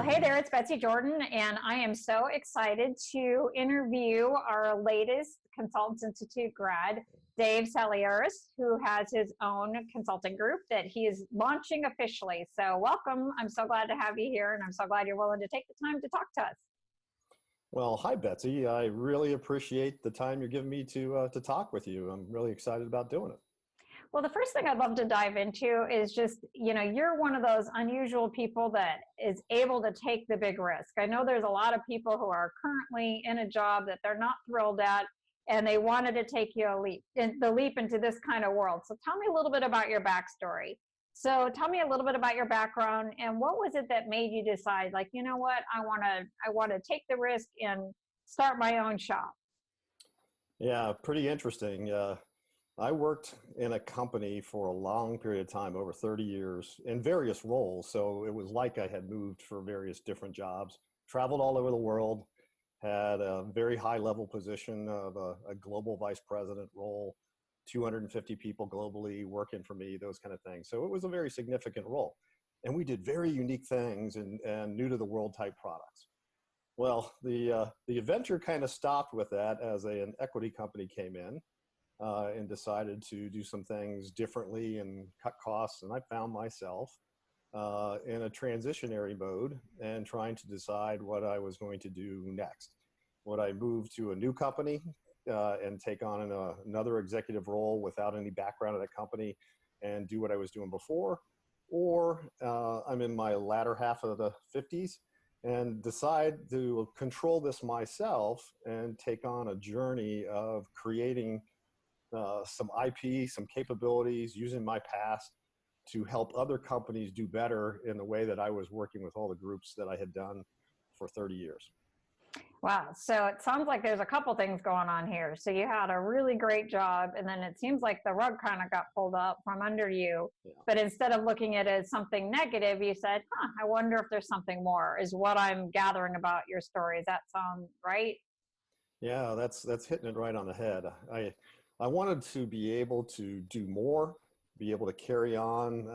Hey there, it's Betsy Jordyn, and I am so excited to interview our latest Consultants Institute grad, Dave Saliaris, who has his own consulting group that he is launching officially. So welcome. I'm so glad to have you here, and I'm so glad you're willing to take the time to talk to us. Well, hi, Betsy. I really appreciate the time you're giving me to talk with you. I'm really excited about doing it. Well, the first thing I'd love to dive into is just, you're one of those unusual people that is able to take the big risk. I know there's a lot of people who are currently in a job that they're not thrilled at, and they wanted to take you the leap into this kind of world. So tell me a little bit about your backstory. So tell me a little bit about your background and what was it that made you decide, like, you know what, I want to take the risk and start my own shop. Yeah, pretty interesting. I worked in a company for a long period of time, over 30 years, in various roles. So it was like I had moved for various different jobs, traveled all over the world, had a very high level position of a global vice president role, 250 people globally working for me, those kind of things. So it was a very significant role. And we did very unique things and new to the world type products. Well, the adventure kind of stopped with that as an equity company came in. And decided to do some things differently and cut costs. And I found myself in a transitionary mode and trying to decide what I was going to do next. Would I move to a new company and take on another executive role without any background at that company and do what I was doing before? Or I'm in my latter half of the 50s and decide to control this myself and take on a journey of creating some IP, some capabilities, using my past to help other companies do better in the way that I was working with all the groups that I had done for 30 years. Wow. So it sounds like there's a couple things going on here. So you had a really great job, and then it seems like the rug kind of got pulled up from under you. Yeah. But instead of looking at it as something negative, you said, I wonder if there's something more, is what I'm gathering about your story. Does that sound right? Yeah, that's hitting it right on the head. I wanted to be able to do more, be able to carry on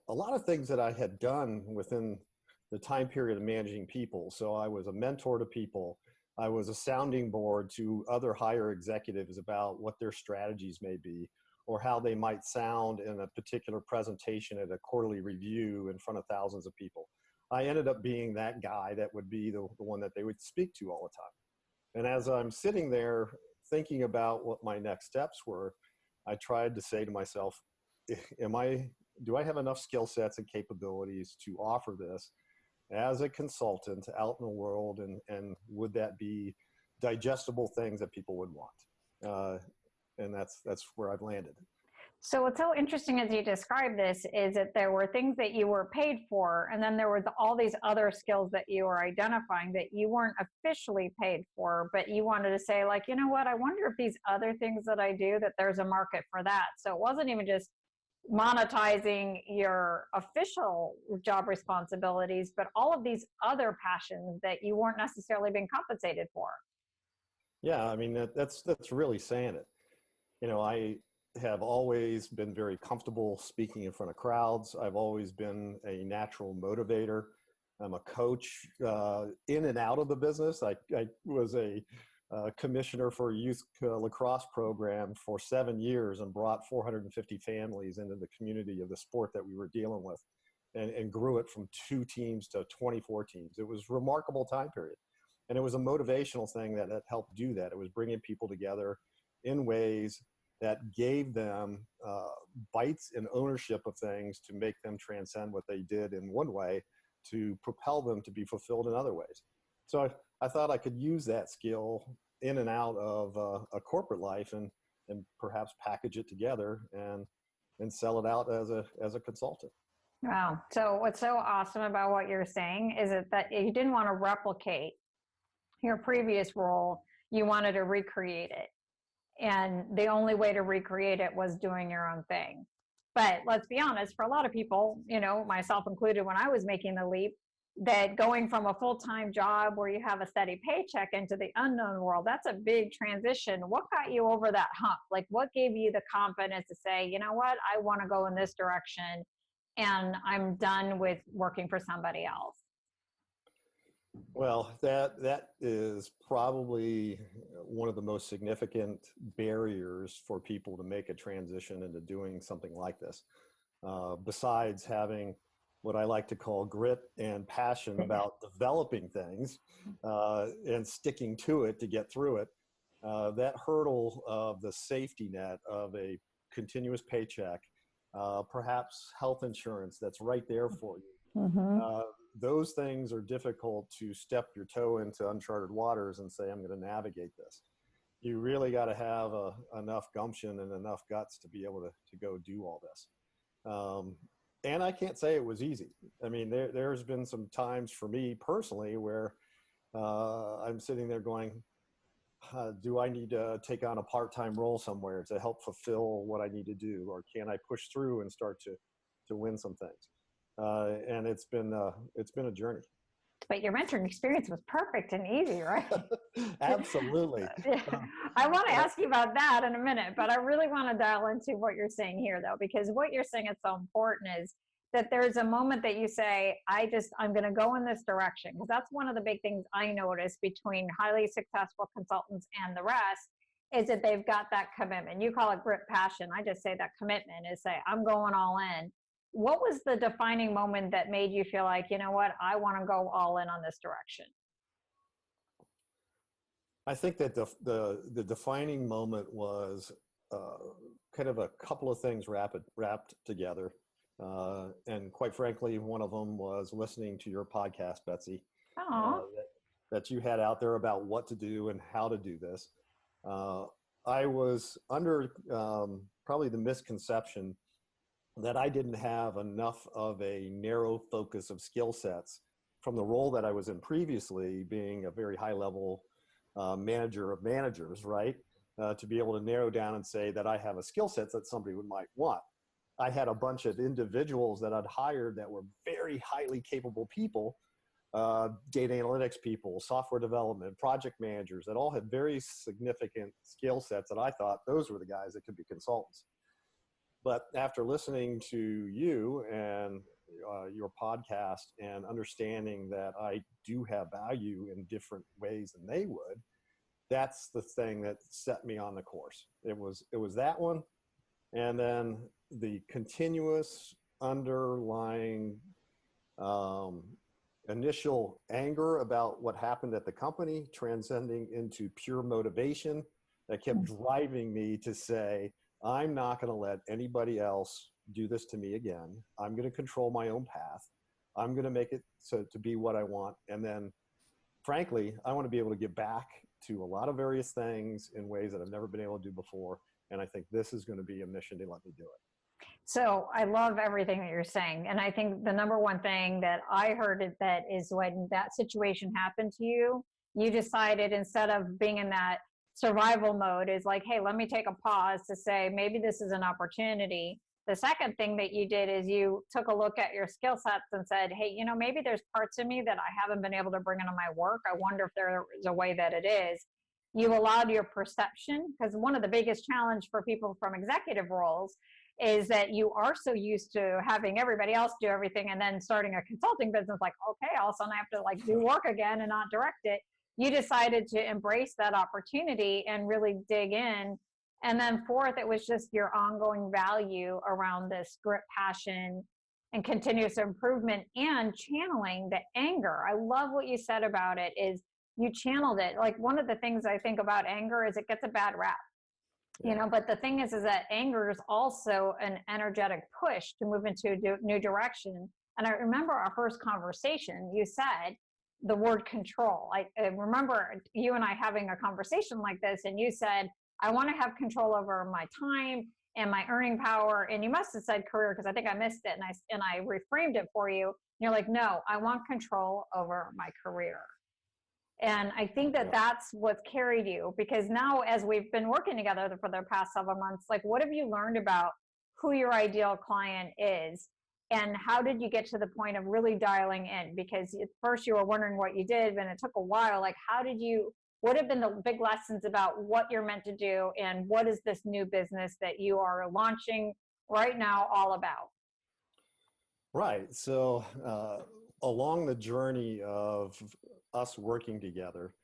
a lot of things that I had done within the time period of managing people. So I was a mentor to people. I was a sounding board to other higher executives about what their strategies may be or how they might sound in a particular presentation at a quarterly review in front of thousands of people. I ended up being that guy that would be the one that they would speak to all the time. And as I'm sitting there thinking about what my next steps were, I tried to say to myself, do I have enough skill sets and capabilities to offer this as a consultant out in the world, and would that be digestible things that people would want? And that's where I've landed. So what's so interesting as you describe this is that there were things that you were paid for, and then there were all these other skills that you were identifying that you weren't officially paid for, but you wanted to say, like, you know what, I wonder if these other things that I do, that there's a market for that. So it wasn't even just monetizing your official job responsibilities, but all of these other passions that you weren't necessarily being compensated for. Yeah, I mean, that's really saying it. I have always been very comfortable speaking in front of crowds. I've always been a natural motivator. I'm a coach in and out of the business. I was a commissioner for a youth lacrosse program for 7 years and brought 450 families into the community of the sport that we were dealing with and grew it from 2 teams to 24 teams. It was a remarkable time period. And it was a motivational thing that helped do that. It was bringing people together in ways that gave them bites and ownership of things to make them transcend what they did in one way to propel them to be fulfilled in other ways. So I thought I could use that skill in and out of a corporate life and perhaps package it together and sell it out as a consultant. Wow. So what's so awesome about what you're saying is that you didn't want to replicate your previous role, you wanted to recreate it. And the only way to recreate it was doing your own thing. But let's be honest, for a lot of people, myself included, when I was making the leap, that going from a full-time job where you have a steady paycheck into the unknown world, that's a big transition. What got you over that hump? Like, what gave you the confidence to say, you know what, I want to go in this direction and I'm done with working for somebody else? Well, that is probably one of the most significant barriers for people to make a transition into doing something like this. Besides having what I like to call grit and passion about developing things and sticking to it to get through it, that hurdle of the safety net of a continuous paycheck, perhaps health insurance that's right there for you. Mm-hmm. Those things are difficult to step your toe into uncharted waters and say, I'm going to navigate this. You really got to have enough gumption and enough guts to be able to go do all this. And I can't say it was easy. I mean, there's been some times for me personally where I'm sitting there going, do I need to take on a part-time role somewhere to help fulfill what I need to do? Or can I push through and start to win some things? And it's been a journey. But your mentoring experience was perfect and easy, right? Absolutely. I want to ask you about that in a minute, but I really want to dial into what you're saying here, though, because what you're saying is so important is that there's a moment that you say, I'm going to go in this direction. Because that's one of the big things I notice between highly successful consultants and the rest is that they've got that commitment. You call it grit passion. I just say that commitment is say, I'm going all in. What was the defining moment that made you feel like, you know what, I want to go all in on this direction? I think that the defining moment was kind of a couple of things wrapped together. And quite frankly, one of them was listening to your podcast, Betsy, that you had out there about what to do and how to do this. I was under probably the misconception that I didn't have enough of a narrow focus of skill sets from the role that I was in previously, being a very high level manager of managers, right? To be able to narrow down and say that I have a skill set that somebody might want. I had a bunch of individuals that I'd hired that were very highly capable people, data analytics people, software development, project managers, that all had very significant skill sets that I thought those were the guys that could be consultants. But after listening to you and your podcast and understanding that I do have value in different ways than they would, that's the thing that set me on the course. It was that one. And then the continuous underlying initial anger about what happened at the company, transcending into pure motivation that kept driving me to say, I'm not going to let anybody else do this to me again. I'm going to control my own path. I'm going to make it so to be what I want. And then, frankly, I want to be able to give back to a lot of various things in ways that I've never been able to do before. And I think this is going to be a mission to let me do it. So I love everything that you're saying. And I think the number one thing that I heard that is when that situation happened to you, you decided instead of being in that survival mode is like, hey, let me take a pause to say, maybe this is an opportunity. The second thing that you did is you took a look at your skill sets and said, hey, maybe there's parts of me that I haven't been able to bring into my work. I wonder if there is a way that it is. You allowed your perception, because one of the biggest challenge for people from executive roles is that you are so used to having everybody else do everything and then starting a consulting business, like, okay, all of a sudden I have to do work again and not direct it. You decided to embrace that opportunity and really dig in. And then fourth, it was just your ongoing value around this grit, passion, and continuous improvement and channeling the anger. I love what you said about it is you channeled it. Like one of the things I think about anger is it gets a bad rap, but the thing is that anger is also an energetic push to move into a new direction. And I remember our first conversation, you said, the word control. I remember you and I having a conversation like this, and you said, I want to have control over my time and my earning power. And you must have said career, because I think I missed it, and I reframed it for you. And you're like, no, I want control over my career. And I think that that's what's carried you, because now as we've been working together for the past several months, what have you learned about who your ideal client is? And how did you get to the point of really dialing in? Because at first you were wondering what you did, and it took a while. What have been the big lessons about what you're meant to do? And what is this new business that you are launching right now all about? Right. So along the journey of us working together,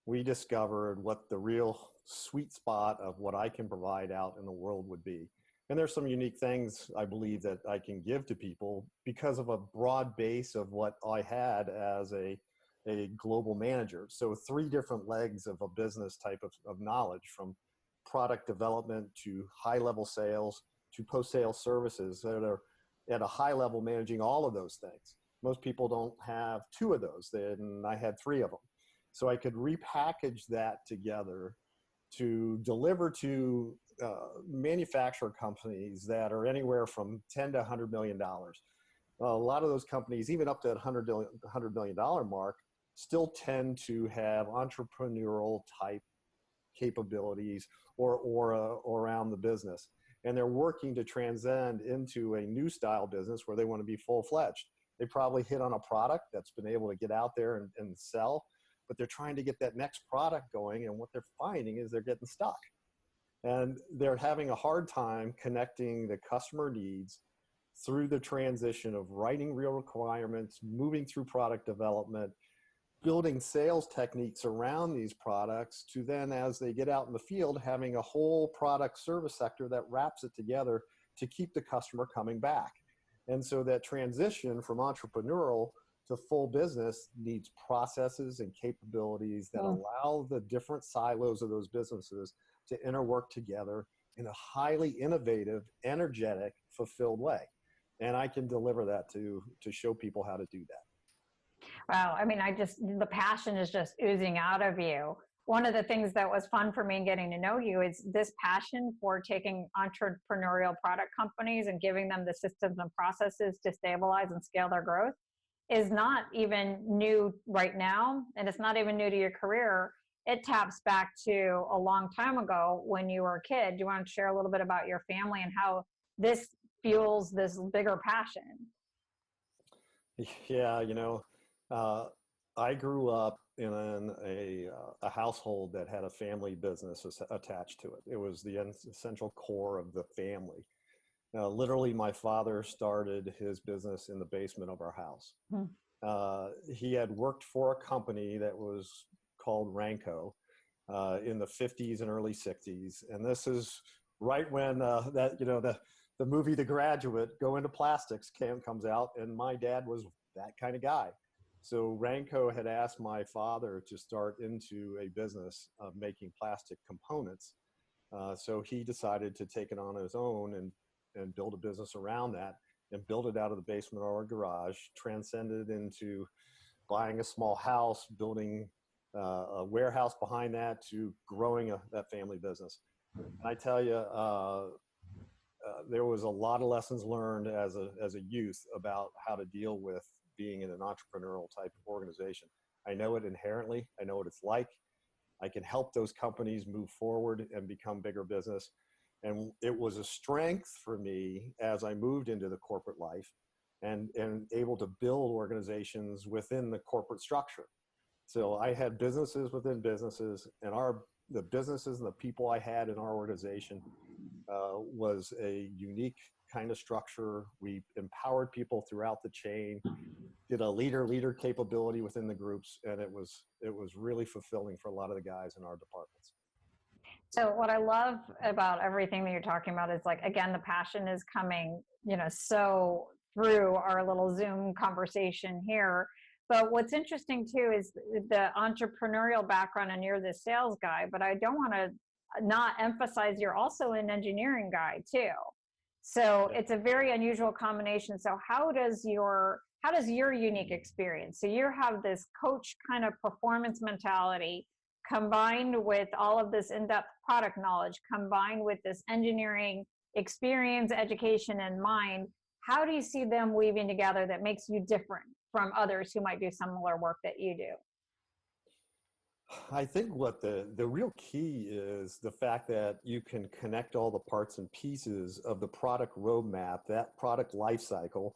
we discovered what the real sweet spot of what I can provide out in the world would be. And there's some unique things I believe that I can give to people because of a broad base of what I had as a global manager. So 3 different legs of a business type of knowledge, from product development to high level sales to post-sale services that are at a high level managing all of those things. Most people don't have 2 of those, and I had 3 of them. So I could repackage that together to deliver to manufacturer companies that are anywhere from 10 to $100 million. A lot of those companies, even up to that $100 million mark, still tend to have entrepreneurial type capabilities or around the business. And they're working to transcend into a new style business where they want to be full-fledged. They probably hit on a product that's been able to get out there and sell, but they're trying to get that next product going. And what they're finding is they're getting stuck. And they're having a hard time connecting the customer needs through the transition of writing real requirements, moving through product development, building sales techniques around these products, to then, as they get out in the field, having a whole product service sector that wraps it together to keep the customer coming back. And so that transition from entrepreneurial to full business needs processes and capabilities that allow the different silos of those businesses to interwork together in a highly innovative, energetic, fulfilled way. And I can deliver that to show people how to do that. Wow. I mean, the passion is just oozing out of you. One of the things that was fun for me in getting to know you is this passion for taking entrepreneurial product companies and giving them the systems and processes to stabilize and scale their growth is not even new right now. And it's not even new to your career. It taps back to a long time ago when you were a kid. Do you want to share a little bit about your family and how this fuels this bigger passion? Yeah, I grew up in a household that had a family business attached to it. It was the essential core of the family. Literally, my father started his business in the basement of our house. He had worked for a company that was called Ranco in the 50s and early 60s. And this is right when the movie The Graduate, Go Into Plastics, comes out, and my dad was that kind of guy. So Ranco had asked my father to start into a business of making plastic components. So he decided to take it on his own and build a business around that, and build it out of the basement or garage, transcended into buying a small house, building a warehouse behind that, to growing that family business. And I tell you, there was a lot of lessons learned as a youth about how to deal with being in an entrepreneurial type of organization. I know it inherently. I know what it's like. I can help those companies move forward and become bigger business. And it was a strength for me as I moved into the corporate life and able to build organizations within the corporate structure. So I had businesses within businesses, and the businesses and the people I had in our organization was a unique kind of structure. We empowered people throughout the chain, did a leader capability within the groups, and it was really fulfilling for a lot of the guys in our departments. So what I love about everything that you're talking about is, like, again, the passion is coming, so through our little Zoom conversation here. But what's interesting too is the entrepreneurial background, and you're the sales guy, but I don't want to not emphasize you're also an engineering guy too. So it's a very unusual combination. So how does your unique experience, so you have this coach kind of performance mentality combined with all of this in-depth product knowledge, combined with this engineering experience, education in mind, how do you see them weaving together that makes you different from others who might do similar work that you do? I think what the real key is the fact that you can connect all the parts and pieces of the product roadmap, that product life cycle,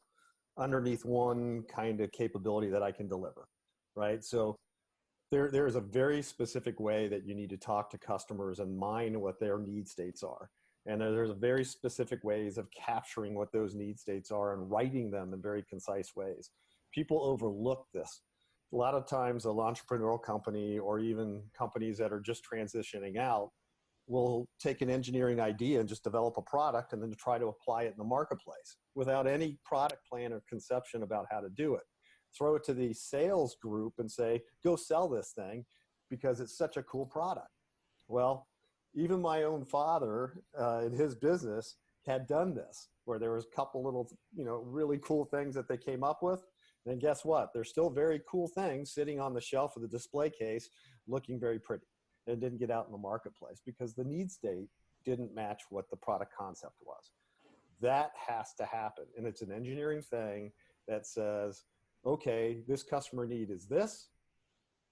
underneath one kind of capability that I can deliver, right? So there is a very specific way that you need to talk to customers and mine what their need states are. And there's very specific ways of capturing what those need states are and writing them in very concise ways. people overlook this. A lot of times, an entrepreneurial company or even companies that are just transitioning out will take an engineering idea and just develop a product and then to try to apply it in the marketplace without any product plan or conception about how to do it. Throw it to the sales group and say, go sell this thing because it's such a cool product. Well, even my own father in his business had done this, where there was a couple little, really cool things that they came up with. And guess what? There's still very cool things sitting on the shelf of the display case looking very pretty. And didn't get out in the marketplace because the need state didn't match what the product concept was. That has to happen. And it's an engineering thing that says, okay, this customer need is this.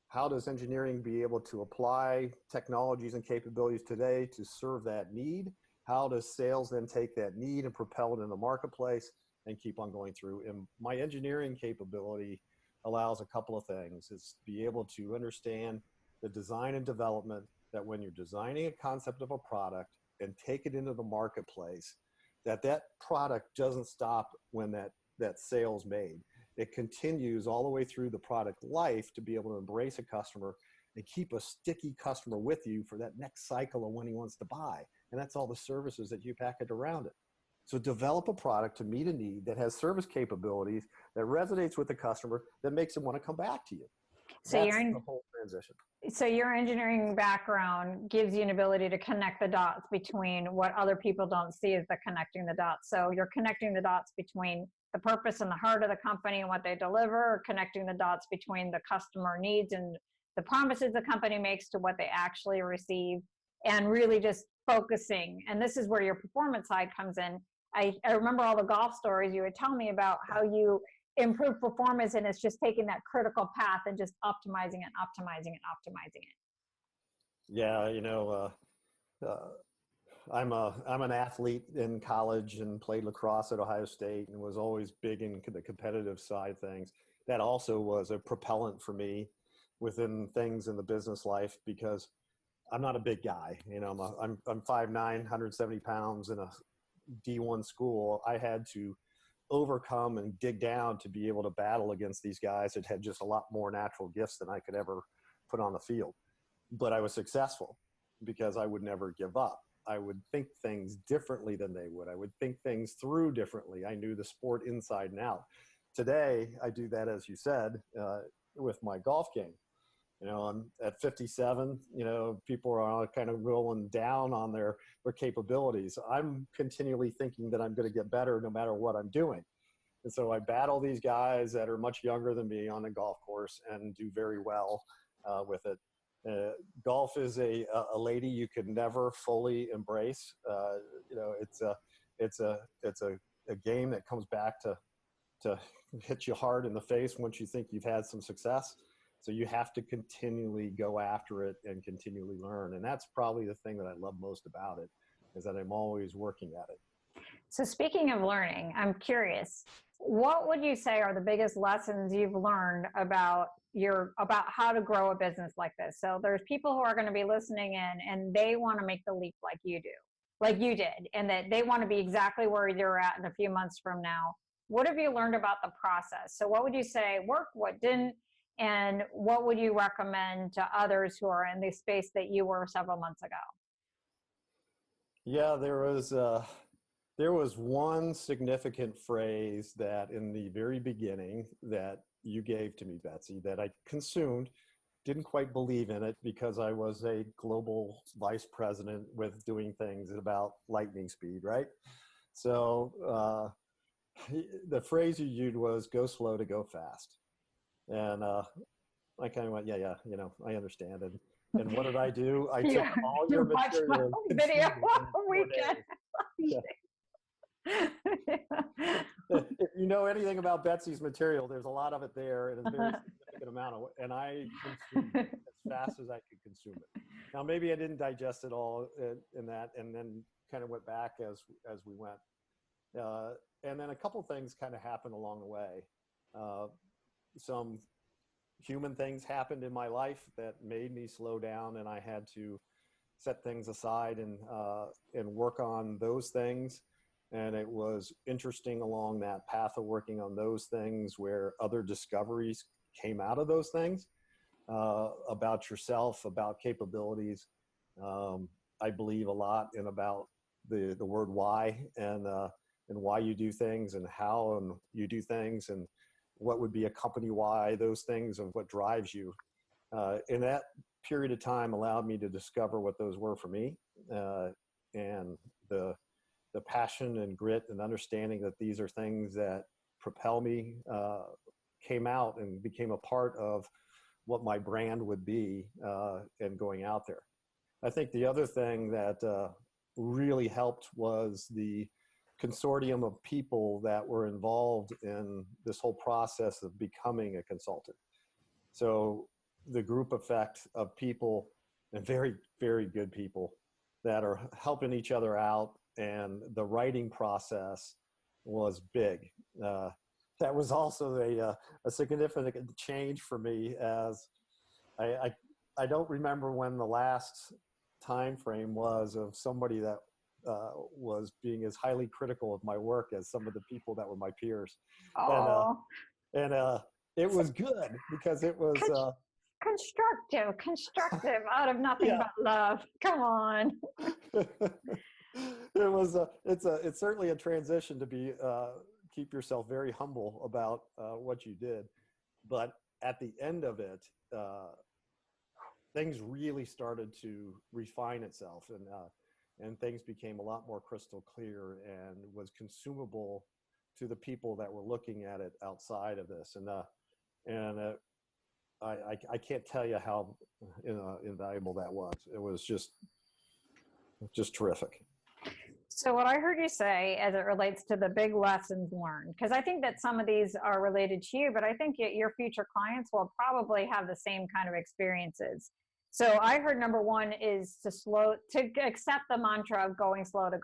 How does engineering be able to apply technologies and capabilities today to serve that need? How does sales then take that need and propel it in the marketplace and keep on going through? And my engineering capability allows a couple of things. It's to be able to understand the design and development, that when you're designing a concept of a product and take it into the marketplace, that product doesn't stop when that sale's made. It continues all the way through the product life to be able to embrace a customer and keep a sticky customer with you for that next cycle of when he wants to buy. And that's all the services that you package around it. So develop a product to meet a need that has service capabilities that resonates with the customer, that makes them want to come back to you. So that's the whole transition. So your engineering background gives you an ability to connect the dots between what other people don't see as the connecting the dots. So you're connecting the dots between the purpose and the heart of the company and what they deliver, or connecting the dots between the customer needs and the promises the company makes to what they actually receive, and really just focusing. And this is where your performance side comes in. I remember all the golf stories you would tell me about how you improve performance, and it's just taking that critical path and just optimizing and optimizing and optimizing it. Yeah, I'm an athlete in college and played lacrosse at Ohio State and was always big in the competitive side of things. That also was a propellant for me within things in the business life, because I'm not a big guy. I'm 5'9", 170 pounds in a D1 school. I had to overcome and dig down to be able to battle against these guys that had just a lot more natural gifts than I could ever put on the field. But I was successful because I would never give up. I would think things differently than they would. I would think things through differently. I knew the sport inside and out. Today, I do that, as you said, with my golf game. I'm at 57, people are all kind of rolling down on their capabilities. I'm continually thinking that I'm going to get better no matter what I'm doing. And so I battle these guys that are much younger than me on the golf course and do very well with it. Golf is a lady you could never fully embrace. It's a game that comes back to hit you hard in the face once you think you've had some success. So you have to continually go after it and continually learn. And that's probably the thing that I love most about it, is that I'm always working at it. So speaking of learning, I'm curious, what would you say are the biggest lessons you've learned about how to grow a business like this? So there's people who are going to be listening in and they want to make the leap like you did, and that they want to be exactly where you're at in a few months from now. What have you learned about the process? So what would you say worked, what didn't? And what would you recommend to others who are in the space that you were several months ago? Yeah, there was one significant phrase that in the very beginning that you gave to me, Betsy, that I consumed, didn't quite believe in it because I was a global vice president with doing things at about lightning speed, right? So the phrase you used was "go slow to go fast." And I kind of went, yeah, I understand. And what did I do? I took all your material video weekend. If you know anything about Betsy's material, there's a lot of it there, and it's a very significant amount of it. And I consumed it as fast as I could consume it. Now, maybe I didn't digest it all in that, and then kind of went back as we went. And then a couple things kind of happened along the way. Some human things happened in my life that made me slow down, and I had to set things aside and work on those things. And it was interesting along that path of working on those things where other discoveries came out of those things, about yourself, about capabilities. I believe a lot in about the word why, and why you do things and how and you do things and what would be a company why, those things and what drives you. And that period of time allowed me to discover what those were for me, and the passion and grit and understanding that these are things that propel me, came out and became a part of what my brand would be, and going out there. I think the other thing that really helped was the consortium of people that were involved in this whole process of becoming a consultant. So the group effect of people, and very, very good people that are helping each other out, and the writing process was big. That was also a significant change for me, as I don't remember when the last time frame was of somebody that was being as highly critical of my work as some of the people that were my peers. Oh, And it was good because it was constructive out of nothing yeah. but love. Come on. It was it's certainly a transition to be keep yourself very humble about what you did, but at the end of it, things really started to refine itself, and things became a lot more crystal clear and was consumable to the people that were looking at it outside of this. And I can't tell you how invaluable that was. It was just terrific. So what I heard you say as it relates to the big lessons learned, because I think that some of these are related to you, but I think your future clients will probably have the same kind of experiences. So I heard number one is to accept the mantra of going slow to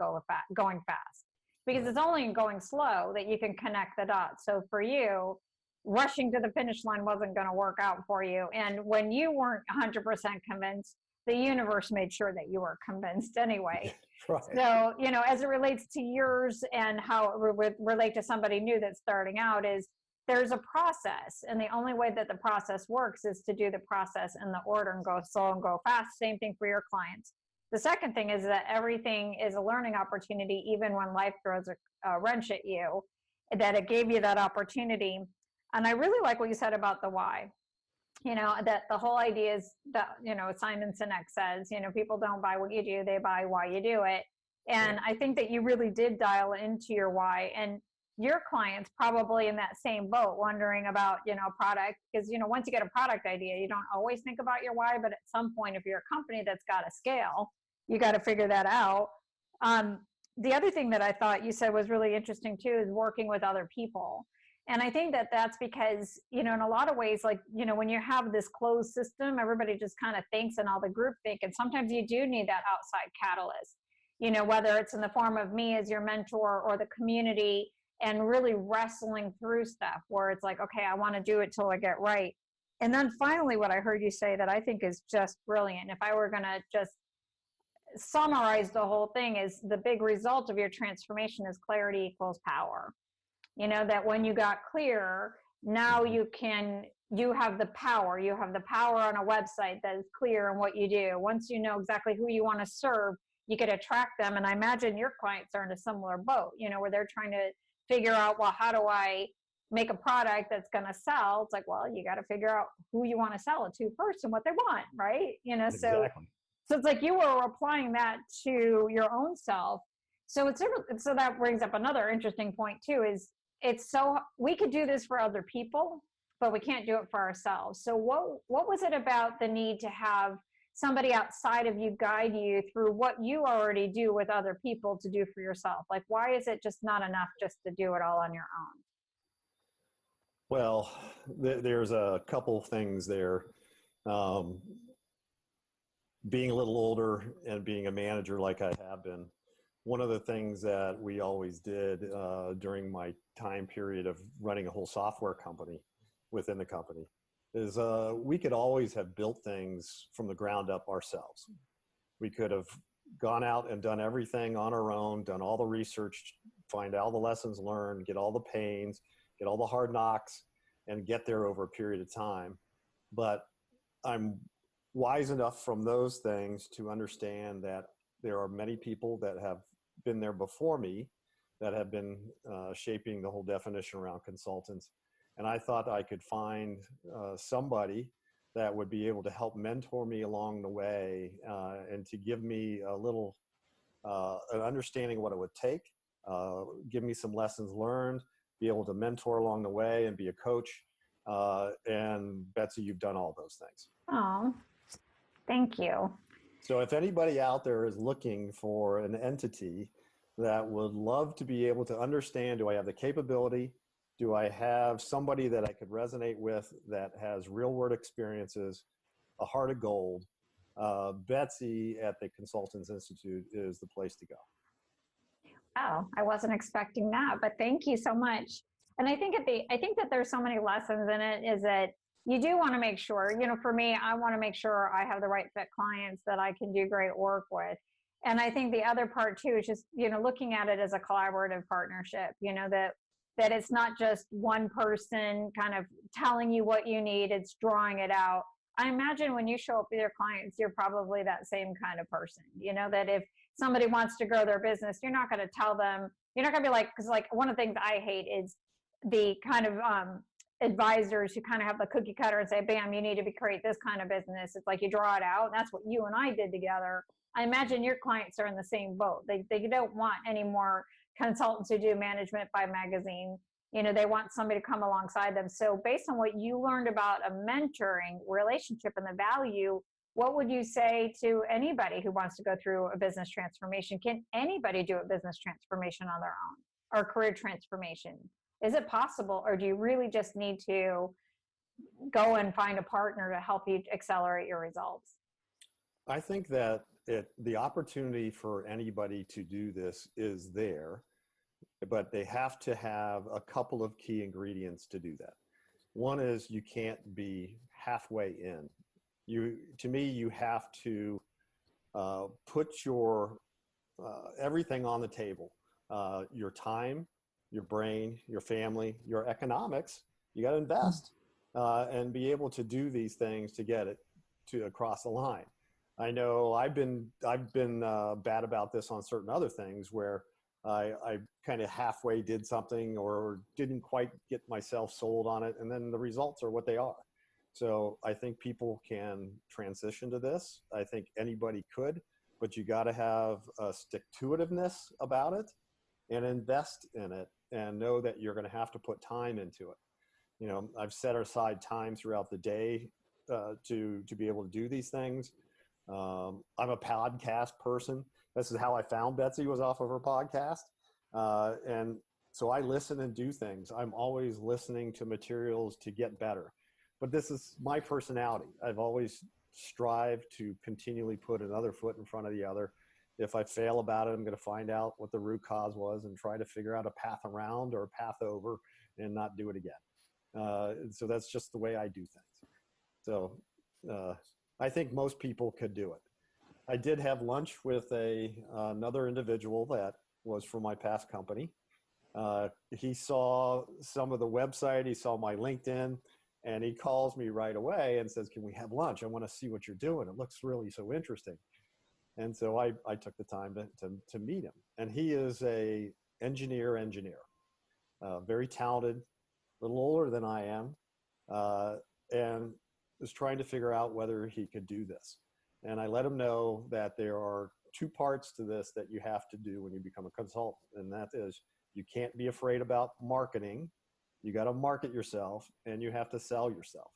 going fast, because it's only in going slow that you can connect the dots. So for you, rushing to the finish line wasn't going to work out for you. And when you weren't 100% convinced, the universe made sure that you were convinced anyway. Right. So, as it relates to yours and how it would relate to somebody new that's starting out, is there's a process. And the only way that the process works is to do the process in the order and go slow and go fast. Same thing for your clients. The second thing is that everything is a learning opportunity, even when life throws a wrench at you, that it gave you that opportunity. And I really like what you said about the why. That the whole idea is that, Simon Sinek says, people don't buy what you do, they buy why you do it. And I think that you really did dial into your why, and your clients probably in that same boat, wondering about, product, because, once you get a product idea, you don't always think about your why, but at some point, if you're a company that's got to scale, you got to figure that out. The other thing that I thought you said was really interesting too, is working with other people. And I think that that's because, in a lot of ways, like, when you have this closed system, everybody just kind of thinks and all the group think. And sometimes you do need that outside catalyst, whether it's in the form of me as your mentor or the community, and really wrestling through stuff where it's like, okay, I want to do it till I get right. And then finally, what I heard you say that I think is just brilliant, if I were going to just summarize the whole thing, is the big result of your transformation is clarity equals power. That when you got clear, now you have the power. You have the power on a website that is clear in what you do. Once you know exactly who you want to serve, you could attract them. And I imagine your clients are in a similar boat, where they're trying to figure out, well, how do I make a product that's going to sell? It's like, well, you got to figure out who you want to sell it to first and what they want, right? Exactly. So it's like you were applying that to your own self. So that brings up another interesting point too, is we could do this for other people, but we can't do it for ourselves. So what was it about the need to have somebody outside of you guide you through what you already do with other people to do for yourself? Like, why is it just not enough just to do it all on your own? Well, there's a couple things there. Being a little older and being a manager like I have been, one of the things that we always did during my time period of running a whole software company within the company is we could always have built things from the ground up ourselves. We could have gone out and done everything on our own, done all the research find all the lessons learned, get all the pains, get all the hard knocks, and get there over a period of time. But I'm wise enough from those things to understand that there are many people that have been there before me that have been shaping the whole definition around consultants. And I thought I could find somebody that would be able to help mentor me along the way and to give me a little an understanding of what it would take, give me some lessons learned, be able to mentor along the way and be a coach. And Betsy, you've done all those things. Oh, thank you. So if anybody out there is looking for an entity that would love to be able to understand, do I have the capability? Do I have somebody that I could resonate with that has real world experiences, a heart of gold? Betsy at the Consultants Institute is the place to go. Oh, I wasn't expecting that, but thank you so much. And I think that there's so many lessons in it, is that you do want to make sure, for me, I want to make sure I have the right fit clients that I can do great work with. And I think the other part too is just, looking at it as a collaborative partnership, that it's not just one person kind of telling you what you need, it's drawing it out. I imagine when you show up with your clients, you're probably that same kind of person, that if somebody wants to grow their business, you're not going to tell them, you're not going to be like, because like one of the things I hate is the kind of advisors who kind of have the cookie cutter and say, bam, you need to create this kind of business. It's like you draw it out. And that's what you and I did together. I imagine your clients are in the same boat. They don't want any more consultants who do management by magazine. They want somebody to come alongside them. So based on what you learned about a mentoring relationship and the value, what would you say to anybody who wants to go through a business transformation? Can anybody do a business transformation on their own, or career transformation? Is it possible, or do you really just need to go and find a partner to help you accelerate your results? I think that the opportunity for anybody to do this is there, but they have to have a couple of key ingredients to do that. One is you can't be halfway in. To me, you have to put your everything on the table, your time, your brain, your family, your economics. You got to invest and be able to do these things to get it to across the line. I know I've been bad about this on certain other things where I kind of halfway did something or didn't quite get myself sold on it, and then the results are what they are. So I think people can transition to this. I think anybody could, but you got to have a stick-to-itiveness about it and invest in it and know that you're going to have to put time into it. I've set aside time throughout the day to be able to do these things. I'm a podcast person. This is how I found Betsy, was off of her podcast. And so I listen and do things. I'm always listening to materials to get better. But this is my personality. I've always strived to continually put another foot in front of the other. If I fail about it, I'm going to find out what the root cause was and try to figure out a path around or a path over and not do it again. So that's just the way I do things. So I think most people could do it. I did have lunch with another individual that was from my past company. He saw some of the website, he saw my LinkedIn, and he calls me right away and says, can we have lunch? I want to see what you're doing. It looks really so interesting. And so I took the time to meet him. And he is a engineer, very talented, a little older than I am, and was trying to figure out whether he could do this. And I let him know that there are two parts to this that you have to do when you become a consultant. And that is, you can't be afraid about marketing. You got to market yourself, and you have to sell yourself.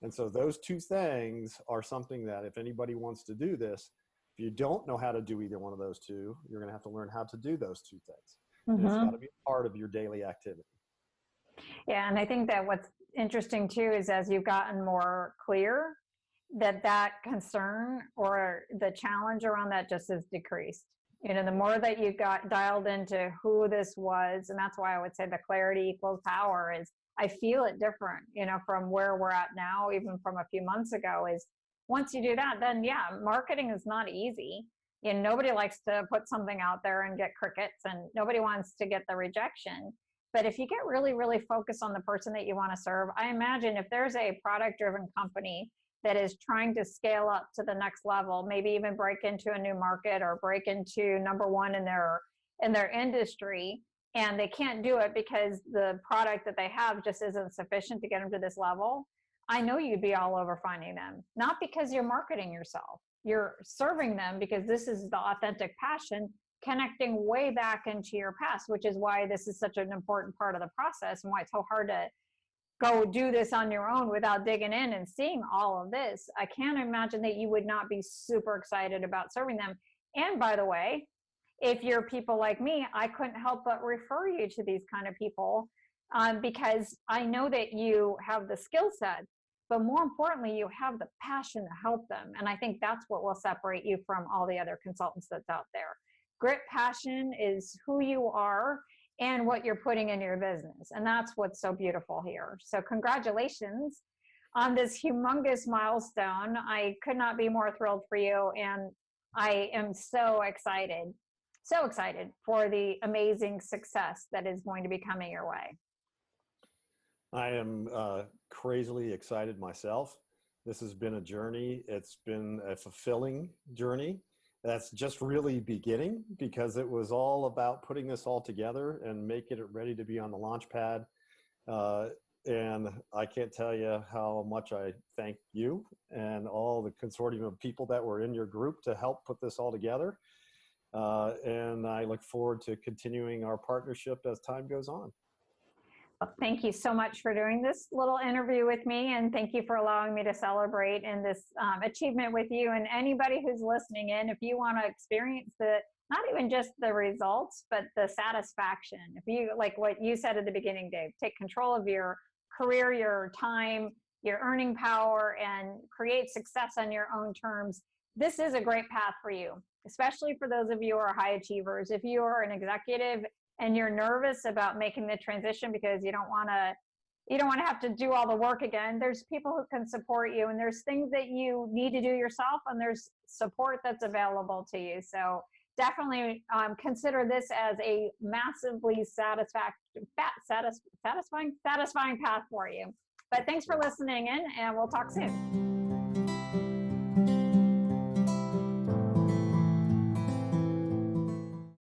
And so those two things are something that if anybody wants to do this, if you don't know how to do either one of those two, you're going to have to learn how to do those two things. Mm-hmm. And it's got to be part of your daily activity. Yeah. And I think that what's interesting too is as you've gotten more clear, that concern or the challenge around that just has decreased. The more that you got dialed into who this was, and that's why I would say the clarity equals power, is I feel it different, from where we're at now, even from a few months ago, is once you do that, then yeah, marketing is not easy. Nobody likes to put something out there and get crickets, and nobody wants to get the rejection. But if you get really, really focused on the person that you want to serve, I imagine if there's a product driven company that is trying to scale up to the next level, maybe even break into a new market or break into number one in their industry, and they can't do it because the product that they have just isn't sufficient to get them to this level, I know you'd be all over finding them. Not because you're marketing yourself, you're serving them because this is the authentic passion connecting way back into your past, which is why this is such an important part of the process and why it's so hard to go do this on your own without digging in and seeing all of this. I can't imagine that you would not be super excited about serving them. And by the way, if you're people like me, I couldn't help but refer you to these kind of people because I know that you have the skill set, but more importantly, you have the passion to help them. And I think that's what will separate you from all the other consultants that's out there. Grit, passion is who you are and what you're putting in your business. And that's what's so beautiful here. So congratulations on this humongous milestone. I could not be more thrilled for you. And I am so excited for the amazing success that is going to be coming your way. I am crazily excited myself. This has been a journey. It's been a fulfilling journey. That's just really beginning, because it was all about putting this all together and making it ready to be on the launch pad. And I can't tell you how much I thank you and all the consortium of people that were in your group to help put this all together. And I look forward to continuing our partnership as time goes on. Well, thank you so much for doing this little interview with me, and thank you for allowing me to celebrate in this achievement with you. And anybody who's listening in, if you want to experience not even just the results, but the satisfaction, if you, like what you said at the beginning, Dave, take control of your career, your time, your earning power, and create success on your own terms, this is a great path for you, especially for those of you who are high achievers. If you are an executive and you're nervous about making the transition because you don't want to have to do all the work again, there's people who can support you, and there's things that you need to do yourself, and there's support that's available to you. So definitely consider this as a massively satisfying path for you. But thanks for listening in, and we'll talk soon.